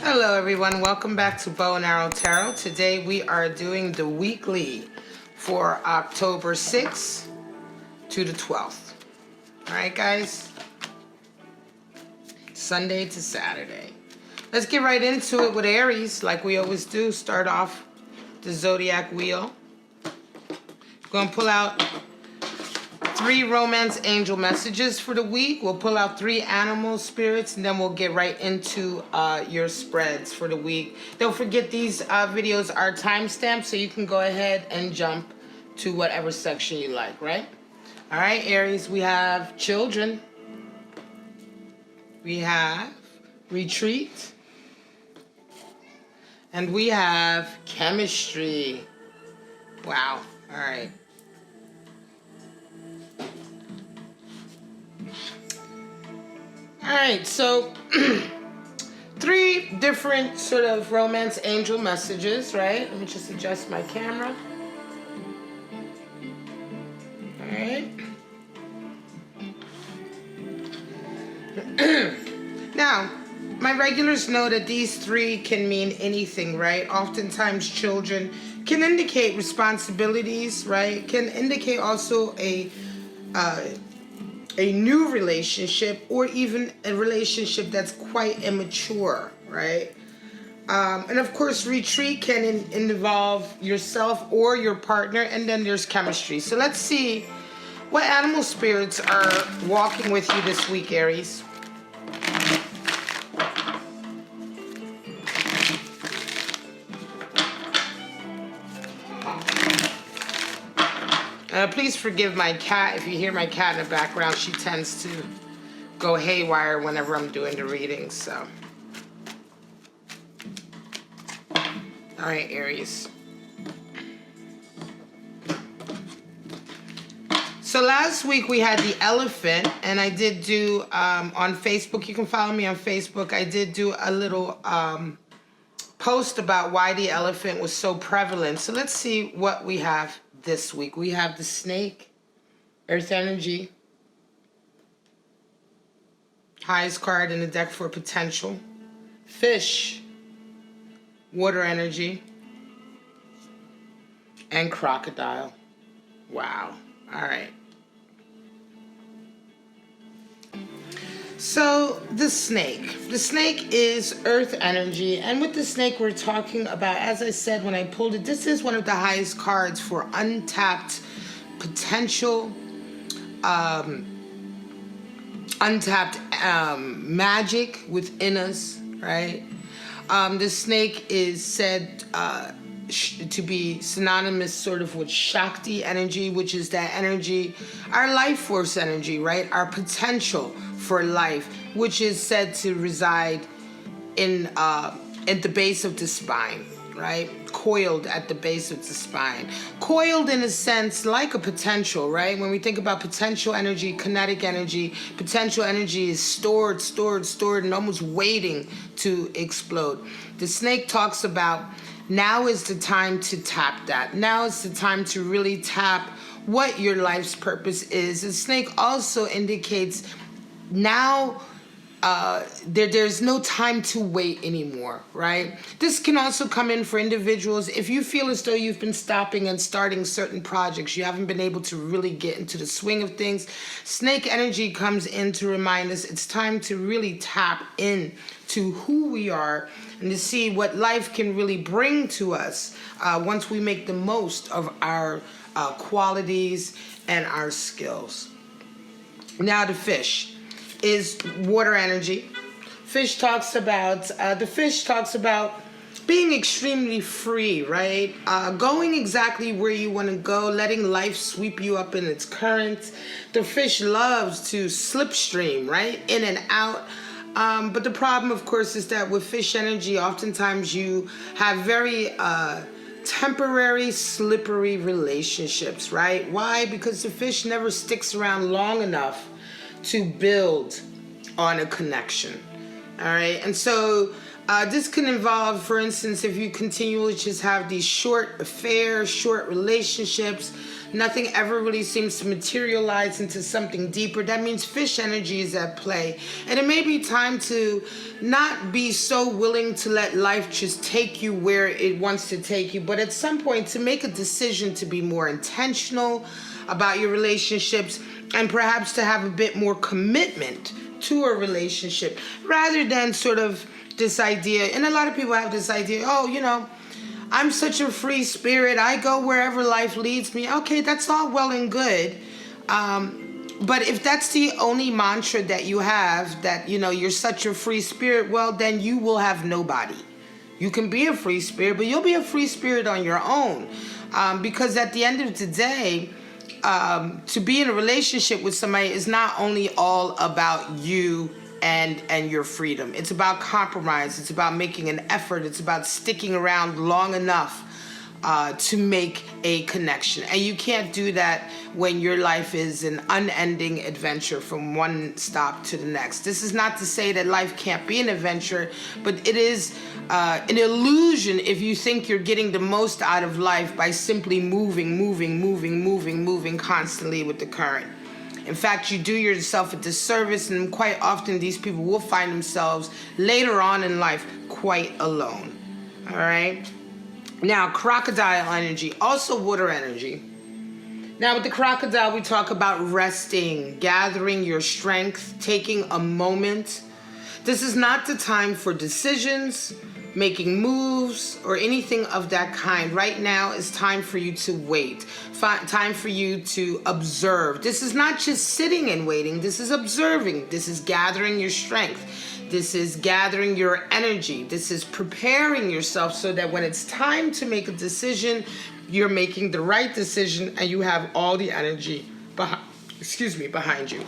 Hello everyone, welcome back to Bow and Arrow Tarot. Today we are doing the weekly for October 6th to the 12th. Alright guys, Sunday to Saturday. Let's get right into it with Aries like we always do. Start off the zodiac wheel. We're going to pull out 3 romance angel messages for the week. We'll pull out 3 animal spirits, and then we'll get right into your spreads for the week. Don't forget these videos are timestamped, so you can go ahead and jump to whatever section you like, right? All right, Aries, we have children. We have retreat. And we have chemistry. Wow, all right. All right, so 3 different sort of romance angel messages, right? Let me just adjust my camera. All right. Now, my regulars know that these 3 can mean anything, right? Oftentimes children can indicate responsibilities, right? Can indicate also a new relationship, or even a relationship that's quite immature, right? And of course, retreat can involve yourself or your partner, and then there's chemistry. So let's see what animal spirits are walking with you this week, Aries. Please forgive my cat. If you hear my cat in the background, she tends to go haywire whenever I'm doing the readings, so. All right, Aries. So last week we had the elephant, and I did do, on Facebook, you can follow me on Facebook, I did do a little post about why the elephant was so prevalent. So let's see what we have this week. We have the snake, earth energy, highest card in the deck for potential, fish, water energy, and crocodile. Wow. All right. So the snake is earth energy, and with the snake we're talking about, as I said when I pulled it, this is one of the highest cards for untapped potential, untapped magic within us, right? The snake is said to be synonymous sort of with Shakti energy, which is that energy, our life force energy, right? Our potential for life, which is said to reside in at the base of the spine, right? Coiled at the base of the spine. Coiled in a sense like a potential, right? When we think about potential energy, kinetic energy, potential energy is stored, and almost waiting to explode. The snake talks about now is the time to tap that. Now is the time to really tap what your life's purpose is. The snake also indicates now there's no time to wait anymore, right? This can also come in for individuals. If you feel as though you've been stopping and starting certain projects, you haven't been able to really get into the swing of things, snake energy comes in to remind us it's time to really tap in to who we are and to see what life can really bring to us once we make the most of our qualities and our skills. Now the fish is water energy. Fish talks about, the fish talks about being extremely free, right? Going exactly where you want to go, letting life sweep you up in its currents. The fish loves to slipstream, right? In and out. But the problem, of course, is that with fish energy, oftentimes you have very temporary, slippery relationships, right? Why? Because the fish never sticks around long enough to build on a connection. All right. And so This can involve, for instance, if you continually just have these short affairs, short relationships, nothing ever really seems to materialize into something deeper. That means fish energy is at play. And it may be time to not be so willing to let life just take you where it wants to take you, but at some point to make a decision to be more intentional about your relationships and perhaps to have a bit more commitment to a relationship rather than sort of this idea. And a lot of people have this idea, oh, you know, I'm such a free spirit. I go wherever life leads me. Okay, that's all well and good. But if that's the only mantra that you have, that, you know, you're such a free spirit, well, then you will have nobody. You can be a free spirit, but you'll be a free spirit on your own. Because at the end of the day, to be in a relationship with somebody is not only all about you and your freedom. It's about compromise. It's about making an effort. It's about sticking around long enough to make a connection. And you can't do that when your life is an unending adventure from one stop to the next. This is not to say that life can't be an adventure, but it is an illusion if you think you're getting the most out of life by simply moving constantly with the current. In fact, you do yourself a disservice, and quite often these people will find themselves later on in life quite alone. All right? Now, crocodile energy, also water energy. Now, with the crocodile, we talk about resting, gathering your strength, taking a moment. This is not the time for decisions, making moves, or anything of that kind. Right now is time for you to wait. Time for you to observe. This is not just sitting and waiting. This is observing. This is gathering your strength. This is gathering your energy. This is preparing yourself so that when it's time to make a decision, you're making the right decision and you have all the energy behind you.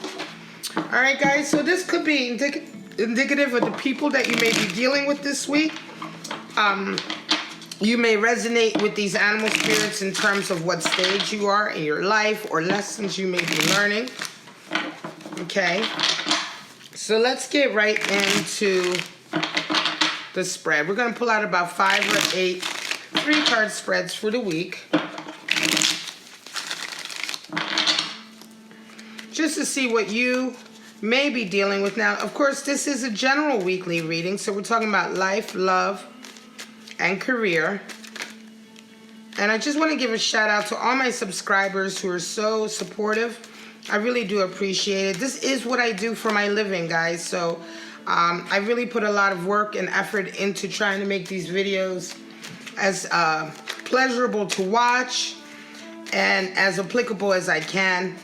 All right, guys. So this could be indicative of the people that you may be dealing with this week. You may resonate with these animal spirits in terms of what stage you are in your life or lessons you may be learning. Okay. So let's get right into the spread. We're going to pull out about 5 or 8 3-card spreads for the week. Just to see what you may be dealing with. Now, of course, this is a general weekly reading, so we're talking about life, love, and career. And I just want to give a shout out to all my subscribers who are so supportive. I really do appreciate it. This is what I do for my living, guys. So I really put a lot of work and effort into trying to make these videos as pleasurable to watch and as applicable as I can.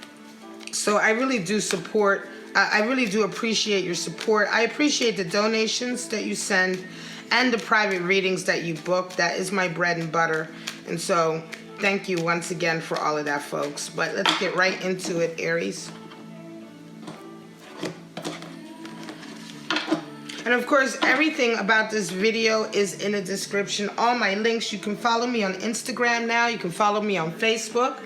So I really do support. I really do appreciate your support. I appreciate the donations that you send and the private readings that you book. That is my bread and butter. And so thank you once again for all of that, folks. But let's get right into it, Aries. And of course, everything about this video is in the description. All my links. You can follow me on Instagram now. You can follow me on Facebook.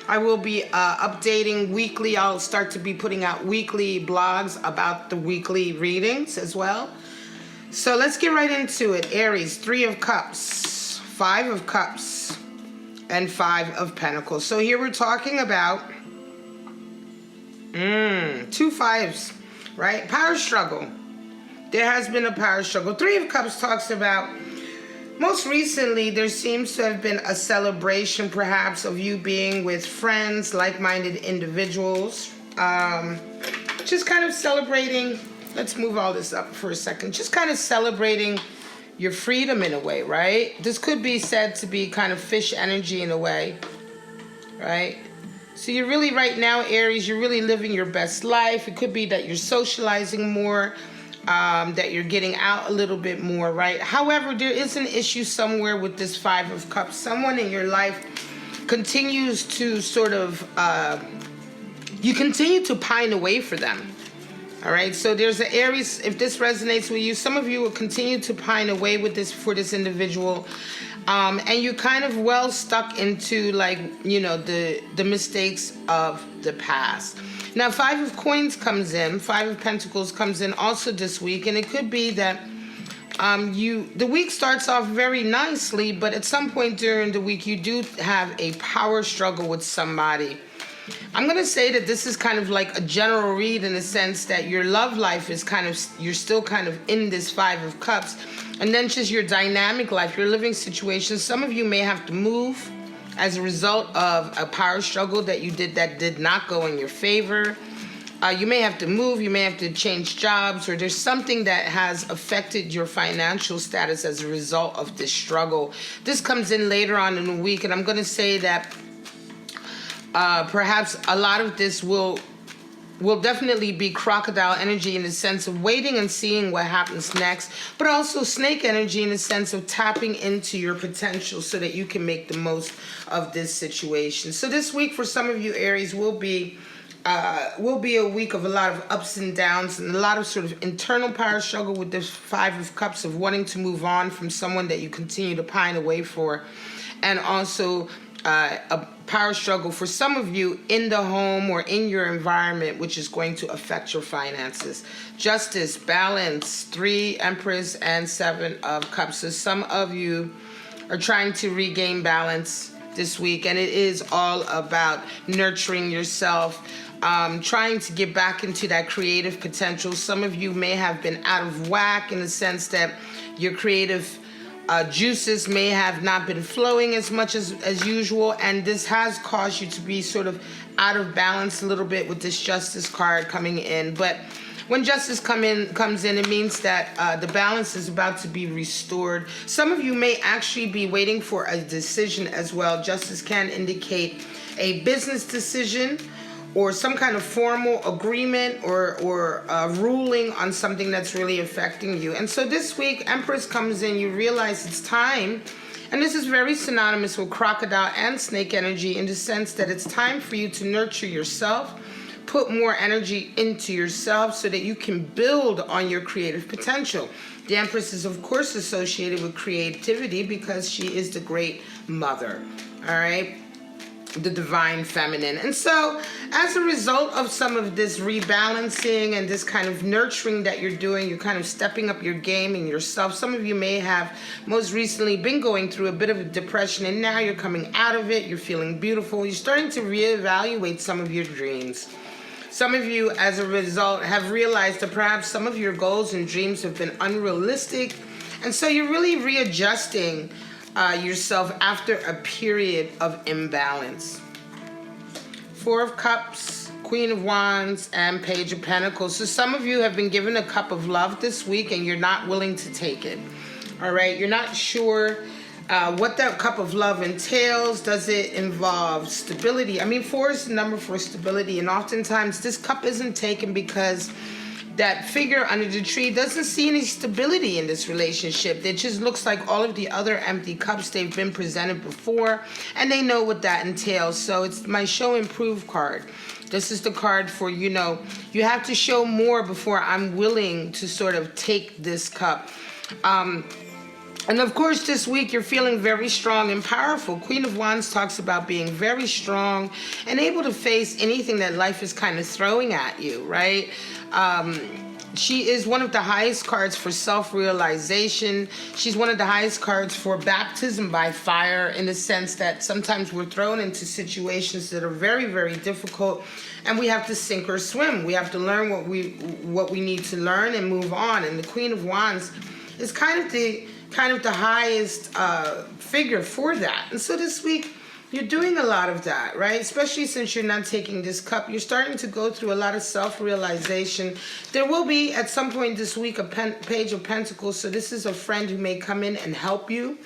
I will be updating weekly. I'll start to be putting out weekly blogs about the weekly readings as well. So let's get right into it. Aries, 3 of Cups, 5 of Cups, and 5 of Pentacles. So here we're talking about 2 5s, right? Power struggle. There has been a power struggle. 3 of Cups talks about, most recently, there seems to have been a celebration, perhaps, of you being with friends, like-minded individuals. Just kind of celebrating. Let's move all this up for a second. Just kind of celebrating your freedom in a way, right? This could be said to be kind of fish energy in a way, right? So you're really, right now, Aries, you're really living your best life. It could be that you're socializing more, that you're getting out a little bit more, right? However, there is an issue somewhere with this 5 of Cups. Someone in your life continues to sort of, you continue to pine away for them. All right, so there's an Aries, if this resonates with you, some of you will continue to pine away with this for this individual. And you're kind of well stuck into, like, you know, the mistakes of the past. Now, 5 of Coins comes in, 5 of Pentacles comes in also this week, and it could be that The week starts off very nicely, but at some point during the week, you do have a power struggle with somebody. I'm going to say that this is kind of like a general read in the sense that your love life is you're still kind of in this Five of Cups. And then just your dynamic life, your living situation. Some of you may have to move as a result of a power struggle that you did that did not go in your favor. You may have to move, you may have to change jobs, or there's something that has affected your financial status as a result of this struggle. This comes in later on in the week, and I'm going to say that perhaps a lot of this will definitely be crocodile energy in the sense of waiting and seeing what happens next, but also snake energy in the sense of tapping into your potential so that you can make the most of this situation. So this week for some of you Aries will be a week of a lot of ups and downs and a lot of sort of internal power struggle with this Five of Cups of wanting to move on from someone that you continue to pine away for, and also a power struggle for some of you in the home or in your environment, which is going to affect your finances. Justice, balance, 3 Empress and 7 of Cups. So some of you are trying to regain balance this week, and it is all about nurturing yourself, trying to get back into that creative potential. Some of you may have been out of whack in the sense that your creative juices may have not been flowing as much as usual, and this has caused you to be sort of out of balance a little bit with this Justice card coming in. But when Justice comes in, it means that the balance is about to be restored. Some of you may actually be waiting for a decision as well. Justice can indicate a business decision or some kind of formal agreement or ruling on something that's really affecting you. And so this week, Empress comes in, you realize it's time, and this is very synonymous with crocodile and snake energy in the sense that it's time for you to nurture yourself, put more energy into yourself so that you can build on your creative potential. The Empress is, of course, associated with creativity because she is the great mother, all right? The divine feminine. And so as a result of some of this rebalancing and this kind of nurturing that you're doing, you're kind of stepping up your game and yourself. Some of you may have most recently been going through a bit of a depression, and now you're coming out of it. You're feeling beautiful. You're starting to reevaluate some of your dreams. Some of you, as a result, have realized that perhaps some of your goals and dreams have been unrealistic, and so you're really readjusting yourself after a period of imbalance. 4 of Cups, Queen of Wands, and Page of Pentacles. So some of you have been given a cup of love this week and you're not willing to take it. All right, you're not sure what that cup of love entails. Does it involve stability? I mean, 4 is the number for stability, and oftentimes this cup isn't taken because that figure under the tree doesn't see any stability in this relationship. It just looks like all of the other empty cups they've been presented before, and they know what that entails. So it's my show and prove card. This is the card for, you have to show more before I'm willing to sort of take this cup. And of course, this week you're feeling very strong and powerful. Queen of Wands talks about being very strong and able to face anything that life is kind of throwing at you, right? She is one of the highest cards for self-realization. She's one of the highest cards for baptism by fire, in the sense that sometimes we're thrown into situations that are very, very difficult, and we have to sink or swim. We have to learn what we need to learn and move on. And the Queen of Wands is kind of the highest figure for that. And so this week, you're doing a lot of that, right? Especially since you're not taking this cup. You're starting to go through a lot of self-realization. There will be, at some point this week, a Page of Pentacles. So this is a friend who may come in and help you.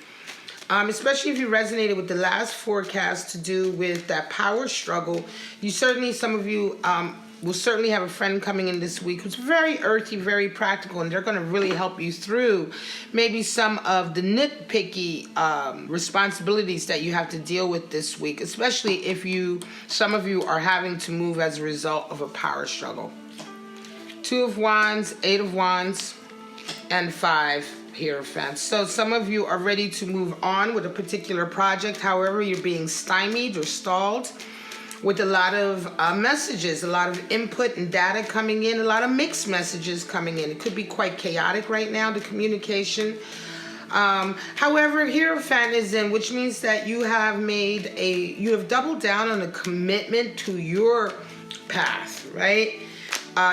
Especially if you resonated with the last forecast to do with that power struggle. Some of you will certainly have a friend coming in this week who's very earthy, very practical, and they're going to really help you through maybe some of the nitpicky responsibilities that you have to deal with this week, especially if some of you are having to move as a result of a power struggle. 2 of Wands, 8 of Wands, and 5 Hierophants. So some of you are ready to move on with a particular project. However, you're being stymied or stalled. with a lot of messages, a lot of input and data coming in, a lot of mixed messages coming in. It could be quite chaotic right now, the communication. However, Hierophant is in, which means that you have you have doubled down on a commitment to your path, right?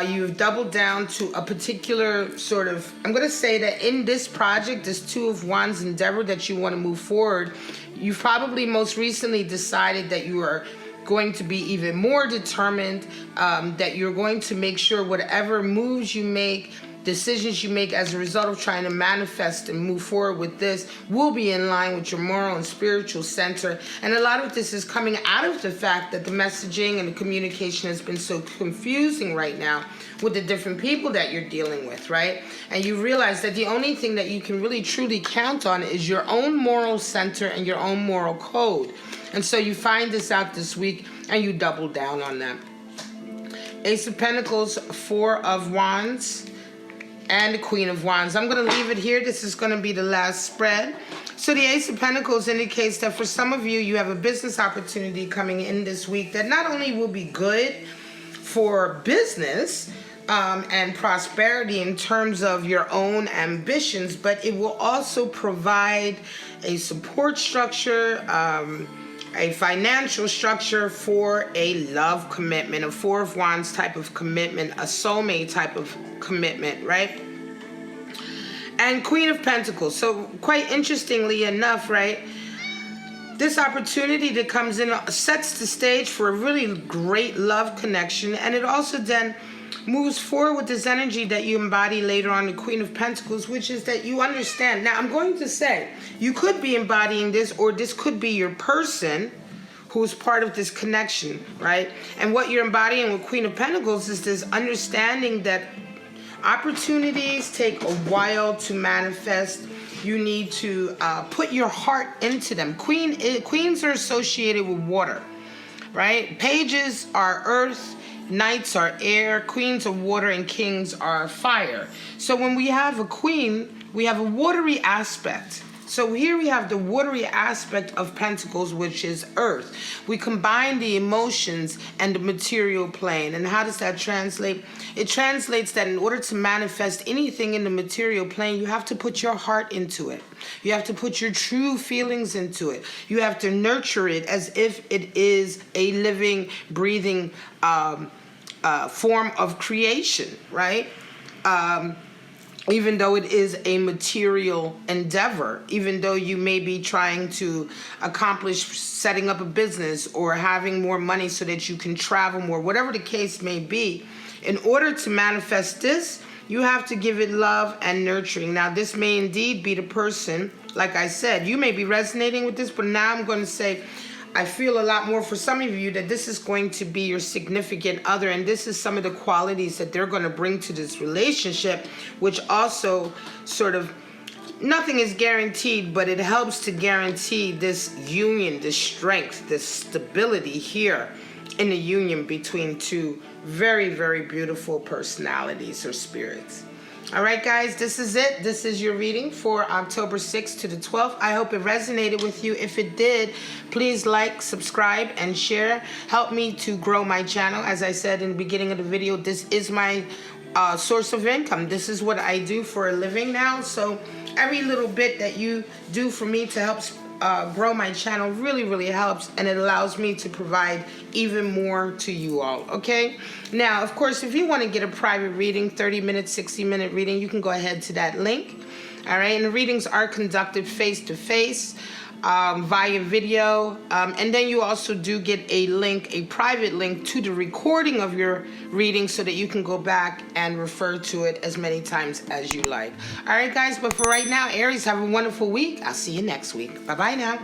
You've doubled down to a particular sort of, I'm going to say that in this project, this Two of Wands endeavor that you want to move forward, you've probably most recently decided that you are going to be even more determined, that you're going to make sure whatever moves you make, decisions you make as a result of trying to manifest and move forward with this will be in line with your moral and spiritual center. And a lot of this is coming out of the fact that the messaging and the communication has been so confusing right now with the different people that you're dealing with, right? And you realize that the only thing that you can really truly count on is your own moral center and your own moral code. And so you find this out this week and you double down on that. Ace of Pentacles, Four of Wands, and the Queen of Wands. I'm going to leave it here. This is going to be the last spread. So the Ace of Pentacles indicates that for some of you, you have a business opportunity coming in this week that not only will be good for business and prosperity in terms of your own ambitions, but it will also provide a support structure, a financial structure for a love commitment, a Four of Wands type of commitment, a soulmate type of commitment, right? And Queen of Pentacles. So quite interestingly enough, right, this opportunity that comes in sets the stage for a really great love connection, and it also then moves forward with this energy that you embody later on, the Queen of Pentacles, which is that you understand. Now, I'm going to say, you could be embodying this, or this could be your person who's part of this connection, right? And what you're embodying with Queen of Pentacles is this understanding that opportunities take a while to manifest. You need to put your heart into them. Queens are associated with water, right? Pages are earth, knights are air, queens are water, and kings are fire. So when we have a queen, we have a watery aspect. So here we have the watery aspect of Pentacles, which is earth. We combine the emotions and the material plane. And how does that translate? It translates that in order to manifest anything in the material plane, you have to put your heart into it. You have to put your true feelings into it. You have to nurture it as if it is a living, breathing form of creation, right? Even though it is a material endeavor, even though you may be trying to accomplish setting up a business or having more money so that you can travel more, whatever the case may be, in order to manifest this, you have to give it love and nurturing. Now, this may indeed be the person, like I said, you may be resonating with this, but now I'm going to say, I feel a lot more for some of you that this is going to be your significant other, and this is some of the qualities that they're going to bring to this relationship, which also sort of, nothing is guaranteed, but it helps to guarantee this union, this strength, this stability here in the union between two very, very beautiful personalities or spirits. All right, guys, this is it. This is your reading for October 6th to the 12th. I hope it resonated with you. If it did, please like, subscribe, and share. Help me to grow my channel. As I said in the beginning of the video, this is my source of income. This is what I do for a living now. So every little bit that you do for me to help grow my channel really helps, and it allows me to provide even more to you all. Okay, now of course, if you want to get a private reading, 30-minute 60-minute reading, you can go ahead to that link. All right, and the readings are conducted face-to-face via video, and then you also do get a link, a private link to the recording of your reading, so that you can go back and refer to it as many times as you like. All right, guys, but for right now, Aries, have a wonderful week. I'll see you next week. Bye-bye now.